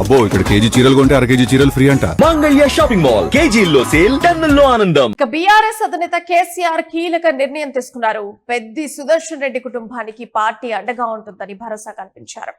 అబ్బో ఇక్కడ కేజీ చీరలు కొంటే అర కేజీ చీరలు ఫ్రీ అంట. మంగళ్య షాపింగ్ మాల్ కేజీల్లో సేల్, టన్నుల్లో ఆనందం. ఇక బీఆర్ఎస్ అధినేత కేసీఆర్ కీలక నిర్ణయం తీసుకున్నారు. పెద్ది సుదర్శన్ రెడ్డి కుటుంబానికి పార్టీ అండగా ఉంటుందని భరోసా కల్పించారు.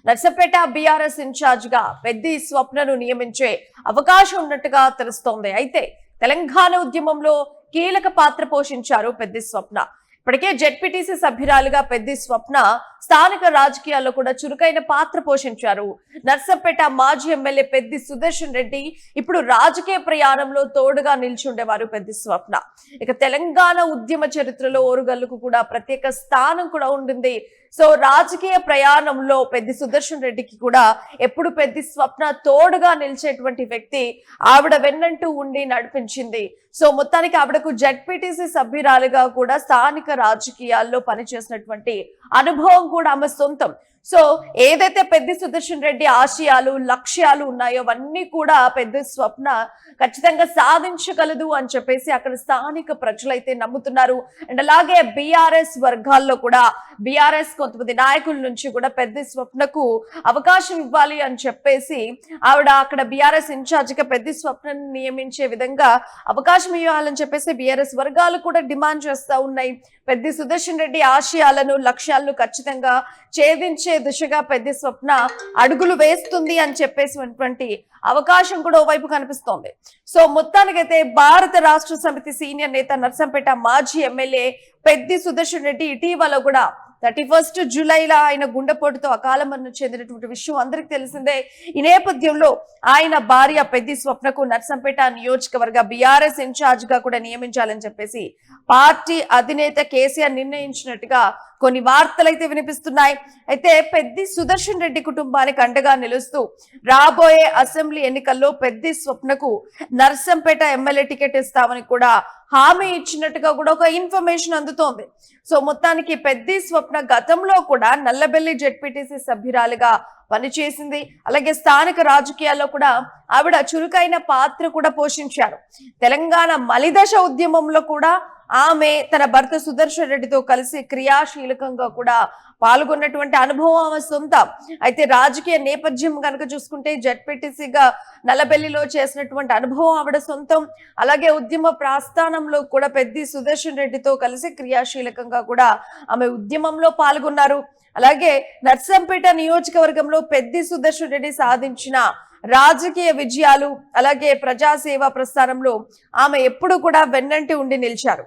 నర్సంపేట బీఆర్ఎస్ ఇన్ఛార్జ్ గా పెద్ది స్వప్నను నియమించే అవకాశం ఉన్నట్టుగా తెలుస్తోంది. అయితే తెలంగాణ ఉద్యమంలో కీలక పాత్ర పోషించారు పెద్ది స్వప్న. ఇప్పటికే జెడ్పీటీసీ సభ్యురాలుగా పెద్ది స్వప్న స్థానిక రాజకీయాల్లో కూడా చురుకైన పాత్ర పోషించారు. నర్సంపేట మాజీ ఎమ్మెల్యే పెద్ది సుదర్శన్ రెడ్డి ఇప్పుడు రాజకీయ ప్రయాణంలో తోడుగా నిల్చుండేవారు పెద్ది స్వప్న. ఇక తెలంగాణ ఉద్యమ చరిత్రలో ఓరుగల్లుకు కూడా ప్రత్యేక స్థానం కూడా ఉండింది. సో రాజకీయ ప్రయాణంలో పెద్ది సుదర్శన్ రెడ్డికి కూడా ఎప్పుడు పెద్ది స్వప్న తోడుగా నిలిచేటువంటి వ్యక్తి. ఆవిడ వెన్నంటూ ఉండి నడిపించింది. సో మొత్తానికి ఆవిడకు జెడ్పీటీసీ సభ్యురాలుగా కూడా స్థానిక రాజకీయాల్లో పనిచేసినటువంటి అనుభవం కూడా ఆమె సొంతం. సో ఏదైతే పెద్ది సుదర్శన్ రెడ్డి ఆశయాలు లక్ష్యాలు ఉన్నాయో అవన్నీ కూడా పెద్ది స్వప్న ఖచ్చితంగా సాధించగలదు అని చెప్పేసి అక్కడ స్థానిక ప్రజలైతే నమ్ముతున్నారు. అండ్ అలాగే బీఆర్ఎస్ వర్గాల్లో కూడా బీఆర్ఎస్ కొంతమంది నాయకుల నుంచి కూడా పెద్ది స్వప్నకు అవకాశం ఇవ్వాలి అని చెప్పేసి ఆవిడ అక్కడ బీఆర్ఎస్ ఇన్ఛార్జ్ గా పెద్ది స్వప్నను నియమించే విధంగా అవకాశం ఇవ్వాలని చెప్పేసి బీఆర్ఎస్ వర్గాలు కూడా డిమాండ్ చేస్తా ఉన్నాయి. పెద్ది సుదర్శన్ రెడ్డి ఆశయాలను లక్ష్యాలను ఖచ్చితంగా ఛేదించే దిశగా పెద్ది స్వప్న అడుగులు వేస్తుంది అని చెప్పేసినటువంటి అవకాశం కూడా ఓవైపు కనిపిస్తోంది. సో మొత్తానికైతే భారత రాష్ట్ర సమితి సీనియర్ నేత నర్సంపేట మాజీ ఎమ్మెల్యే పెద్ది సుదర్శన్ రెడ్డి ఇటీవల కూడా 31 జూలైలో ఆయన గుండెపోటుతో అకాల మరణం చెందినటువంటి విషయం అందరికి తెలిసిందే. ఈ నేపథ్యంలో ఆయన భార్య పెద్ది స్వప్నకు నర్సంపేట నియోజకవర్గ బీఆర్ఎస్ ఇన్ఛార్జ్ గా కూడా నియమించాలని చెప్పేసి పార్టీ అధినేత కేసీఆర్ నిర్ణయించినట్టుగా కొన్ని వార్తలైతే వినిపిస్తున్నాయి. అయితే పెద్ది సుదర్శన్ రెడ్డి కుటుంబానికి అండగా నిలుస్తూ రాబోయే అసెంబ్లీ ఎన్నికల్లో పెద్ది స్వప్నకు నర్సంపేట ఎమ్మెల్యే టికెట్ ఇస్తామని కూడా హామీ ఇచ్చినట్టుగా కూడా ఒక ఇన్ఫర్మేషన్ అందుతోంది. సో మొత్తానికి పెద్ది స్వప్న గతంలో కూడా నల్లబెల్లి జెడ్పీటీసీ సభ్యురాలుగా పనిచేసింది. అలాగే స్థానిక రాజకీయాల్లో కూడా ఆవిడ చురుకైన పాత్ర కూడా పోషించారు. తెలంగాణ మలిదశ ఉద్యమంలో కూడా ఆమె తన భర్త సుదర్శన్ రెడ్డితో కలిసి క్రియాశీలకంగా కూడా పాల్గొన్నటువంటి అనుభవం ఆమె సొంతం. అయితే రాజకీయ నేపథ్యం కనుక చూసుకుంటే జెడ్పీటీసీగా నల్లబెల్లిలో చేసినటువంటి అనుభవం ఆవిడ సొంతం. అలాగే ఉద్యమ ప్రస్థానంలో కూడా పెద్ది సుదర్శన్ రెడ్డితో కలిసి క్రియాశీలకంగా కూడా ఆమె ఉద్యమంలో పాల్గొన్నారు. అలాగే నర్సంపేట నియోజకవర్గంలో పెద్ది సుదర్శన్ రెడ్డి సాధించిన రాజకీయ విజయాలు అలాగే ప్రజాసేవా ప్రస్థానంలో ఆమె ఎప్పుడు కూడా వెన్నంటి ఉండి నిలిచారు.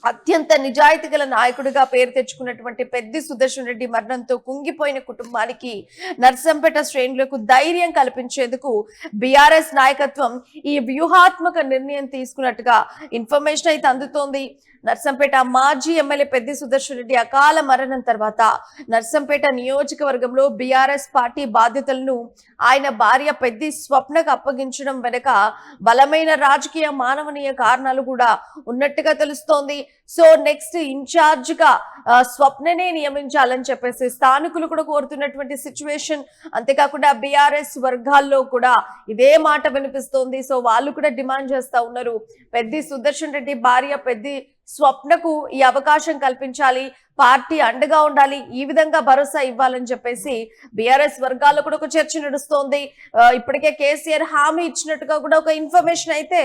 అత్యంత నిజాయితీ గల నాయకుడిగా పేరు తెచ్చుకున్నటువంటి పెద్ది సుదర్శన్ రెడ్డి మరణంతో కుంగిపోయిన కుటుంబానికి నర్సంపేట శ్రేణులకు ధైర్యం కల్పించేందుకు బీఆర్ఎస్ నాయకత్వం ఈ వ్యూహాత్మక నిర్ణయం తీసుకున్నట్టుగా ఇన్ఫర్మేషన్ అయితే అందుతోంది. నర్సంపేట మాజీ ఎమ్మెల్యే పెద్ది సుదర్శన్ రెడ్డి అకాల మరణం తర్వాత నర్సంపేట నియోజకవర్గంలో బీఆర్ఎస్ పార్టీ బాధ్యతలను ఆయన భార్య పెద్ది స్వప్నకు అప్పగించడం వెనుక బలమైన రాజకీయ మానవనీయ కారణాలు కూడా ఉన్నట్టుగా తెలుస్తోంది. సో నెక్స్ట్ ఇన్ఛార్జ్ గా స్వప్ననే నియమించాలని చెప్పేసి స్థానికులు కూడా కోరుతున్నటువంటి సిచ్యువేషన్. అంతేకాకుండా బీఆర్ఎస్ వర్గాల్లో కూడా ఇదే మాట వినిపిస్తోంది. సో వాళ్ళు కూడా డిమాండ్ చేస్తా ఉన్నారు, పెద్ది సుదర్శన్ రెడ్డి భార్య పెద్ది స్వప్నకు ఈ అవకాశం కల్పించాలి, పార్టీ అండగా ఉండాలి, ఈ విధంగా భరోసా ఇవ్వాలని చెప్పేసి బీఆర్ఎస్ వర్గాల్లో కూడా ఒక చర్చ నడుస్తోంది. ఇప్పటికే కేసీఆర్ హామీ ఇచ్చినట్టుగా కూడా ఒక ఇన్ఫర్మేషన్ అయితే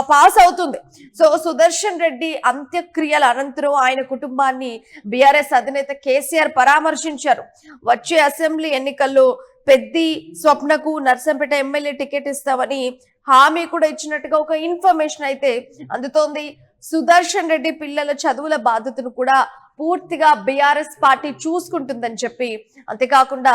పాస్ అవుతుంది. సో సుదర్శన్ రెడ్డి అంత్యక్రియల అనంతరం ఆయన కుటుంబాన్ని బీఆర్ఎస్ అధినేత కేసీఆర్ పరామర్శించారు. వచ్చే అసెంబ్లీ ఎన్నికల్లో పెద్ది స్వప్నకు నర్సంపేట ఎమ్మెల్యే టికెట్ ఇస్తామని హామీ కూడా ఇచ్చినట్టుగా ఒక ఇన్ఫర్మేషన్ అయితే అందుతోంది. సుదర్శన్ రెడ్డి పిల్లల చదువుల బాధ్యతను కూడా పూర్తిగా బీఆర్ఎస్ పార్టీ చూసుకుంటుందని చెప్పి, అంతేకాకుండా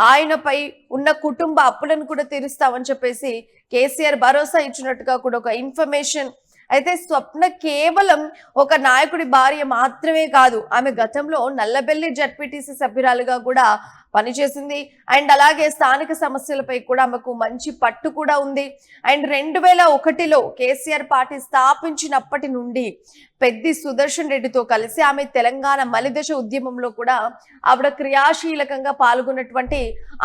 ఆయనపై ఉన్న కుటుంబ అప్పులను కూడా తీరుస్తామని చెప్పేసి కేసీఆర్ భరోసా ఇచ్చినట్టుగా కూడా ఒక ఇన్ఫర్మేషన్. అయితే స్వప్న కేవలం ఒక నాయకుడి భార్య మాత్రమే కాదు, ఆమె గతంలో నల్లబెల్లి జెడ్పీటీసీ సభ్యురాలుగా కూడా పనిచేసింది. అండ్ అలాగే స్థానిక సమస్యలపై కూడా ఆమెకు మంచి పట్టు కూడా ఉంది. అండ్ 2001లో కేసీఆర్ పార్టీ స్థాపించినప్పటి నుండి పెద్ది సుదర్శన్ రెడ్డితో కలిసి ఆమె తెలంగాణ మలిదశ ఉద్యమంలో కూడా ఆవిడ క్రియాశీలకంగా పాల్గొన్నటువంటి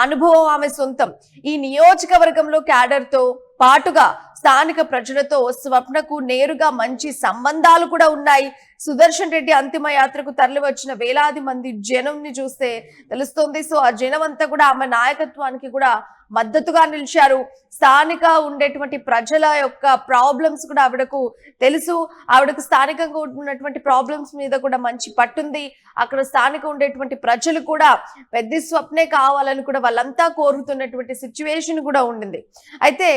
అనుభవం ఆమె సొంతం. ఈ నియోజకవర్గంలో క్యాడర్ తో పాటుగా స్థానిక ప్రజలతో స్వప్నకు నేరుగా మంచి సంబంధాలు కూడా ఉన్నాయి. సుదర్శన్ రెడ్డి అంతిమ యాత్రకు తరలి వచ్చిన వేలాది మంది జనంని చూస్తే తెలుస్తోంది. సో ఆ జనం అంతా కూడా ఆమె నాయకత్వానికి కూడా మద్దతుగా నిలిచారు. స్థానిక ఉండేటువంటి ప్రజల యొక్క ప్రాబ్లమ్స్ కూడా ఆవిడకు తెలుసు. ఆవిడకు స్థానికంగా ఉన్నటువంటి ప్రాబ్లమ్స్ మీద కూడా మంచి పట్టుంది. అక్కడ స్థానిక ఉండేటువంటి ప్రజలు కూడా పెద్ద స్వప్నే కావాలని కూడా వాళ్ళంతా కోరుతున్నటువంటి సిచ్యువేషన్ కూడా ఉండింది. అయితే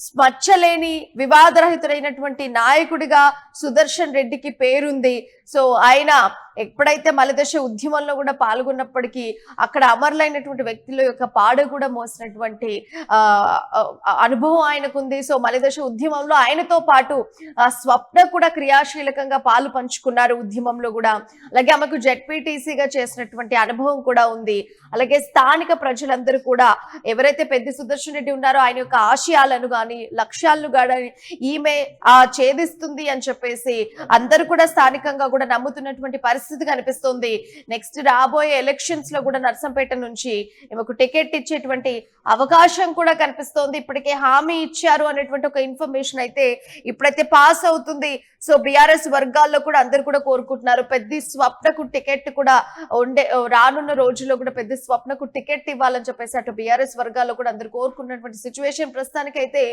స్మచ్చలేని వివాదరహితుడైనటువంటి నాయకుడిగా సుదర్శన్ రెడ్డికి పేరుంది. సో ఆయన ఎప్పుడైతే మలిదశ ఉద్యమంలో కూడా పాల్గొన్నప్పటికీ అక్కడ అమరులైనటువంటి వ్యక్తుల యొక్క పాడు కూడా మోసినటువంటి అనుభవం ఆయనకుంది. సో మలిదశ ఉద్యమంలో ఆయనతో పాటు స్వప్న కూడా క్రియాశీలకంగా పాలు పంచుకున్నారు ఉద్యమంలో కూడా. అలాగే ఆమెకు జెడ్పీటీసీగా చేసినటువంటి అనుభవం కూడా ఉంది. అలాగే స్థానిక ప్రజలందరూ కూడా ఎవరైతే పెద్ద సుదర్శన్ రెడ్డి ఉన్నారో ఆయన యొక్క ఆశయాలను గాని లక్ష్యాలను గాని ఈమె ఛేదిస్తుంది అని చెప్పేసి అందరూ కూడా స్థానికంగా కూడా నమ్ముతున్నటువంటి పరిస్థితి కనిపిస్తుంది. నెక్స్ట్ రాబోయే ఎలక్షన్స్ లో కూడా నర్సంపేట నుంచి ఈమెకు టికెట్ ఇచ్చేటువంటి అవకాశం కూడా కనిపిస్తోంది. ఇప్పటికే హామీ ఇచ్చారు అనేటువంటి ఒక ఇన్ఫర్మేషన్ అయితే ఇప్పుడైతే పాస్ అవుతుంది. సో బీఆర్ఎస్ వర్గాల్లో కూడా అందరు కూడా కోరుకుంటున్నారు పెద్ద స్వప్నకు టికెట్ కూడా రానున్న రోజుల్లో కూడా పెద్ద స్వప్నకు టికెట్ ఇవ్వాలని చెప్పేసి అటు బీఆర్ఎస్ వర్గాల్లో కూడా అందరు కోరుకున్నటువంటి సిచ్యువేషన్. ప్రస్తుతానికి అయితే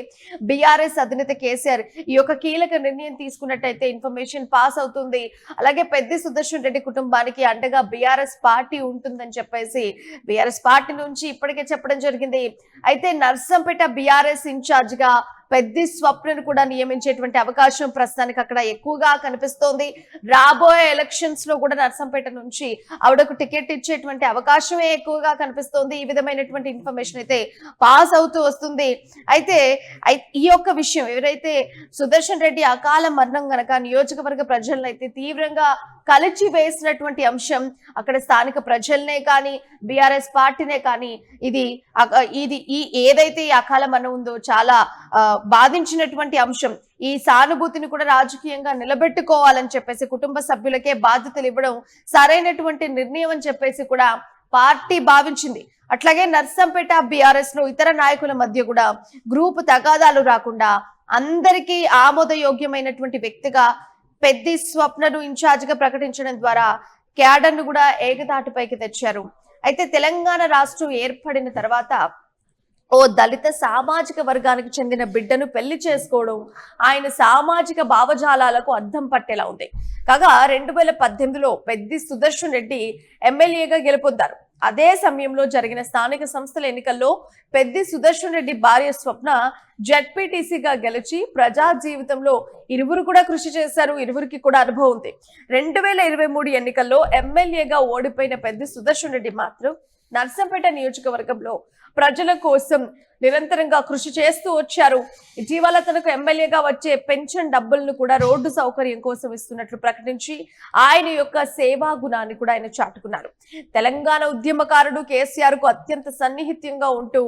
బీఆర్ఎస్ అధినేత కేసీఆర్ ఈ యొక్క కీలక నిర్ణయం తీసుకున్నట్టయితే ఇన్ఫర్మేషన్ పాస్ అవుతుంది. అలాగే పెద్ద సుదర్శన్ రెడ్డి కుటుంబానికి అండగా బీఆర్ఎస్ పార్టీ ఉంటుందని చెప్పేసి బీఆర్ఎస్ పార్టీ నుంచి ఇప్పటికే చెప్పడం జరిగింది. అయితే నర్సంపేట బీఆర్ఎస్ ఇన్ఛార్జ్ గా పెద్ద స్వప్నను కూడా నియమించేటువంటి అవకాశం ప్రస్తుతానికి అక్కడ ఎక్కువగా కనిపిస్తోంది. రాబోయే ఎలక్షన్స్ లో కూడా నర్సంపేట నుంచి ఆవిడకు టికెట్ ఇచ్చేటువంటి అవకాశమే ఎక్కువగా కనిపిస్తోంది. ఈ విధమైనటువంటి ఇన్ఫర్మేషన్ అయితే పాస్ అవుతూ వస్తుంది. అయితే ఈ యొక్క విషయం ఎవరైతే సుదర్శన్ రెడ్డి అకాల మరణం గనక నియోజకవర్గ ప్రజలను అయితే తీవ్రంగా కలిచి వేసినటువంటి అంశం. అక్కడ స్థానిక ప్రజలనే కానీ బీఆర్ఎస్ పార్టీనే కానీ ఇది ఏదైతే ఈ అకాల మరణం ఉందో చాలా బాధించినటువంటి అంశం. ఈ సానుభూతిని కూడా రాజకీయంగా నిలబెట్టుకోవాలని చెప్పేసి కుటుంబ సభ్యులకే బాధ్యతలు ఇవ్వడం సరైనటువంటి నిర్ణయం అని చెప్పేసి కూడా పార్టీ భావించింది. అట్లాగే నర్సంపేట బీఆర్ఎస్ లో ఇతర నాయకుల మధ్య కూడా గ్రూప్ తగాదాలు రాకుండా అందరికీ ఆమోదయోగ్యమైనటువంటి వ్యక్తిగా పెద్ద స్వప్నను ఇన్ఛార్జ్ గా ప్రకటించడం ద్వారా క్యాడర్ ను కూడా ఏకతాటిపైకి తెచ్చారు. అయితే తెలంగాణ రాష్ట్రం ఏర్పడిన తర్వాత ఓ దళిత సామాజిక వర్గానికి చెందిన బిడ్డను పెళ్లి చేసుకోవడం ఆయన సామాజిక భావజాలాలకు అద్దం పట్టేలా ఉంది. కాగా 2018లో పెద్ది సుదర్శన్ రెడ్డి ఎమ్మెల్యేగా గెలుపొందారు. అదే సమయంలో జరిగిన స్థానిక సంస్థల ఎన్నికల్లో పెద్ది సుదర్శన్ రెడ్డి భార్య స్వప్న జెడ్పీటీసీగా గెలిచి ప్రజా జీవితంలో ఇరువురు కూడా కృషి చేశారు. ఇరువురికి కూడా అనుభవం ఉంది. 2023 ఎన్నికల్లో ఎమ్మెల్యేగా ఓడిపోయిన పెద్ది సుదర్శన్ రెడ్డి మాత్రం నర్సంపేట నియోజకవర్గంలో ప్రజల కోసం నిరంతరంగా కృషి చేస్తూ వచ్చారు. ఇటీవల తనకు ఎమ్మెల్యేగా వచ్చే పెన్షన్ డబ్బులను కూడా రోడ్డు సౌకర్యం కోసం ఇస్తున్నట్లు ప్రకటించి ఆయన యొక్క సేవా గుణాన్ని కూడా ఆయన చాటుకున్నారు. తెలంగాణ ఉద్యమకారుడు కేసీఆర్ కు అత్యంత సన్నిహిత్యంగా ఉంటూ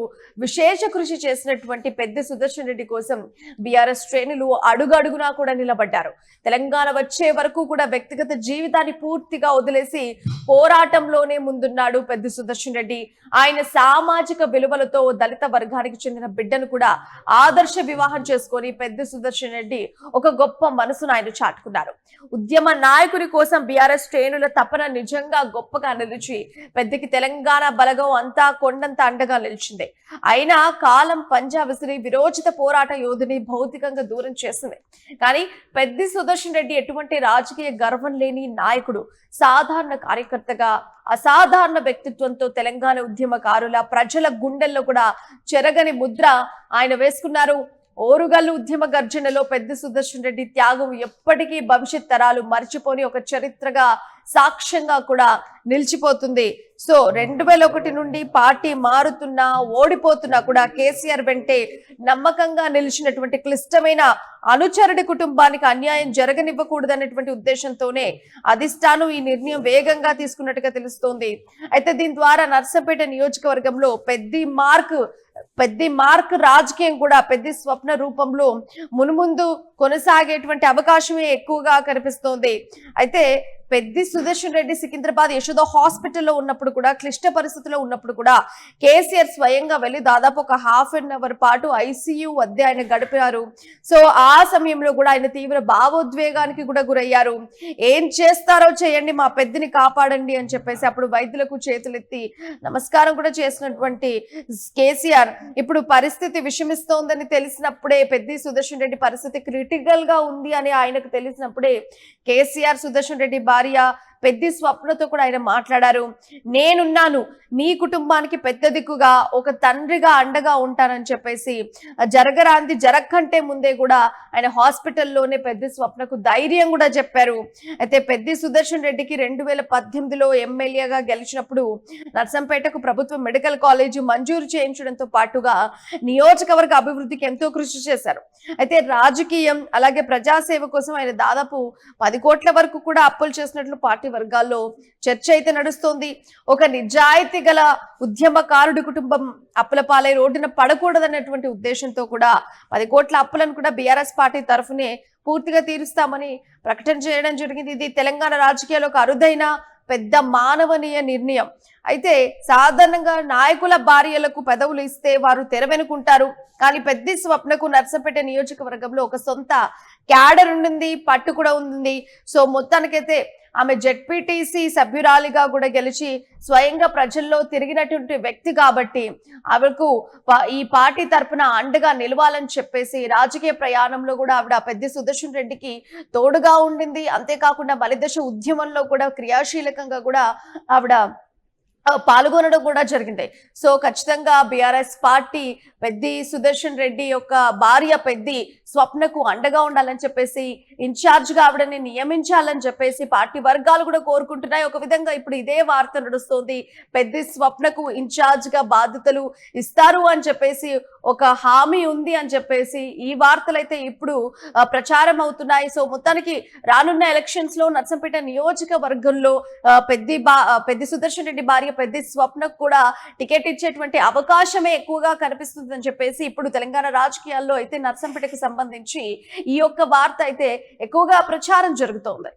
విశేష కృషి చేసినటువంటి పెద్ద సుదర్శన్ రెడ్డి కోసం బీఆర్ఎస్ శ్రేణులు అడుగడుగునా కూడా నిలబడ్డారు. తెలంగాణ వచ్చే వరకు కూడా వ్యక్తిగత జీవితాన్ని పూర్తిగా వదిలేసి పోరాటంలోనే ముందున్నాడు పెద్ద సుదర్శన్ రెడ్డి. ఆయన సామాజిక విలువలతో దళిత వర్గానికి చెందిన బిడ్డను కూడా ఆదర్శ వివాహం చేసుకొని పెద్ద సుదర్శన్ రెడ్డి ఒక గొప్ప మనసును ఆయన చాటుకున్నారు. ఉద్యమ నాయకుడి కోసం బీఆర్ఎస్ శ్రేణుల తపన నిజంగా గొప్పగా నిలిచి పెద్దకి తెలంగాణ బలగం అంతా కొండంత అండగా నిలిచింది. అయినా కాలం పంజా విసిరి విరోచిత పోరాట యోధుని భౌతికంగా దూరం చేసింది. కానీ పెద్ద సుదర్శన్ రెడ్డి ఎటువంటి రాజకీయ గర్వం లేని నాయకుడు, సాధారణ కార్యకర్తగా అసాధారణ వ్యక్తిత్వంతో తెలంగాణ ఉద్యమకారుల ప్రజల గుండెల్లో కూడా చెరగని ముద్ర ఆయన వేసుకున్నారు. ఓరుగల్లు ఉద్యమ గర్జనలో పెద్ద సుదర్శన్ రెడ్డి త్యాగం ఎప్పటికీ భవిష్యత్ తరాలు మర్చిపోని ఒక చరిత్రగా సాక్ష్యంగా కూడా నిలిచిపోతుంది. సో 2001 నుండి పార్టీ మారుతున్నా ఓడిపోతున్నా కూడా కేసీఆర్ వెంటే నమ్మకంగా నిలిచినటువంటి క్లిష్టమైన అనుచరుడి కుటుంబానికి అన్యాయం జరగనివ్వకూడదనేటువంటి ఉద్దేశంతోనే అధిష్టానం ఈ నిర్ణయం వేగంగా తీసుకున్నట్టుగా తెలుస్తోంది. అయితే దీని ద్వారా నర్సంపేట నియోజకవర్గంలో పెద్ద మార్క్ రాజకీయం కూడా పెద్ద స్వప్న రూపంలో మునుముందు కొనసాగేటువంటి అవకాశమే ఎక్కువగా కనిపిస్తోంది. అయితే పెద్ది సుదర్శన్ రెడ్డి సికింద్రాబాద్ యశోద హాస్పిటల్లో ఉన్నప్పుడు కూడా, క్లిష్ట పరిస్థితుల్లో ఉన్నప్పుడు కూడా కేసీఆర్ స్వయంగా వెళ్లి దాదాపు ఒక ½ అవర్ పాటు ఐసీయూ వద్ద ఆయన గడిపారు. సో ఆ సమయంలో కూడా ఆయన తీవ్ర భావోద్వేగానికి కూడా గురయ్యారు. ఏం చేస్తారో చేయండి, మా పెద్దిని కాపాడండి అని చెప్పేసి అప్పుడు వైద్యులకు చేతులెత్తి నమస్కారం కూడా చేసినటువంటి కేసీఆర్ ఇప్పుడు పరిస్థితి విషమిస్తోందని తెలిసినప్పుడే, పెద్ది సుదర్శన్ రెడ్డి పరిస్థితి క్రిటికల్ గా ఉంది అని ఆయనకు తెలిసినప్పుడే కేసీఆర్ సుదర్శన్ రెడ్డి భార్య పెద్ది స్వప్నతో కూడా ఆయన మాట్లాడారు. నేనున్నాను, మీ కుటుంబానికి పెద్ద దిక్కుగా, ఒక తండ్రిగా అండగా ఉంటానని చెప్పేసి జరగరాంది జరగకంటే ముందే కూడా ఆయన హాస్పిటల్లోనే పెద్ది స్వప్నకు ధైర్యం కూడా చెప్పారు. అయితే పెద్ది సుదర్శన్ రెడ్డికి 2018లో ఎమ్మెల్యేగా గెలిచినప్పుడు నర్సంపేటకు ప్రభుత్వ మెడికల్ కాలేజ్ మంజూరు చేయించడంతో పాటుగా నియోజకవర్గ అభివృద్ధికి ఎంతో కృషి చేశారు. అయితే రాజకీయం అలాగే ప్రజాసేవ కోసం ఆయన దాదాపు 10 కోట్ల వరకు కూడా అప్పులు చేసినట్లు పార్టీ వర్గాల్లో చర్చ అయితే నడుస్తోంది. ఒక నిజాయితీ గల ఉద్యమకారుడి కుటుంబం అప్పుల పాలై రోడ్డున పడకూడదన్నటువంటి ఉద్దేశంతో కూడా 10 కోట్ల అప్పులను కూడా బీఆర్ఎస్ పార్టీ తరఫునే పూర్తిగా తీరుస్తామని ప్రకటన చేయడం జరిగింది. ఇది తెలంగాణ రాజకీయాల్లో ఒక అరుదైన పెద్ద మానవనీయ నిర్ణయం. అయితే సాధారణంగా నాయకుల భార్యలకు పదవులు ఇస్తే వారు తెరవెనుకుంటారు. కానీ పెద్ది స్వప్నకు నర్సంపేట నియోజకవర్గంలో ఒక సొంత క్యాడర్ ఉండింది, పట్టు కూడా ఉంది. సో మొత్తానికైతే ఆమె జెడ్పీటీసీ సభ్యురాలిగా కూడా గెలిచి స్వయంగా ప్రజల్లో తిరిగినటువంటి వ్యక్తి కాబట్టి ఆవిడకు ఈ పార్టీ తరఫున అండగా నిలవాలని చెప్పేసి రాజకీయ ప్రయాణంలో కూడా ఆవిడ పెద్ది సుదర్శన్ రెడ్డికి తోడుగా ఉండింది. అంతేకాకుండా బలిదశ ఉద్యమంలో కూడా క్రియాశీలకంగా కూడా ఆవిడ పాల్గొనడం కూడా జరిగింది. సో ఖచ్చితంగా బీఆర్ఎస్ పార్టీ పెద్ది సుదర్శన్ రెడ్డి యొక్క భార్య పెద్ది స్వప్నకు అండగా ఉండాలని చెప్పేసి, ఇన్ఛార్జ్ గా ఆవిడని నియమించాలని చెప్పేసి పార్టీ వర్గాలు కూడా కోరుకుంటున్నాయి. ఒక విధంగా ఇప్పుడు ఇదే వార్త నడుస్తోంది, పెద్ది స్వప్నకు ఇన్ఛార్జ్ గా బాధ్యతలు ఇస్తారు అని చెప్పేసి ఒక హామీ ఉంది అని చెప్పేసి ఈ వార్తలు అయితే ఇప్పుడు ప్రచారం అవుతున్నాయి. సో మొత్తానికి రానున్న ఎలక్షన్స్ లో నర్సంపేట నియోజకవర్గంలో పెద్ది సుదర్శన్ రెడ్డి భార్య పెద్ది స్వప్నకు కూడా టికెట్ ఇచ్చేటువంటి అవకాశమే ఎక్కువగా కనిపిస్తుందని చెప్పేసి ఇప్పుడు తెలంగాణ రాజకీయాల్లో అయితే నర్సంపేటకు సంబంధించి ఈ యొక్క వార్త అయితే ఎక్కువగా ప్రచారం జరుగుతోంది.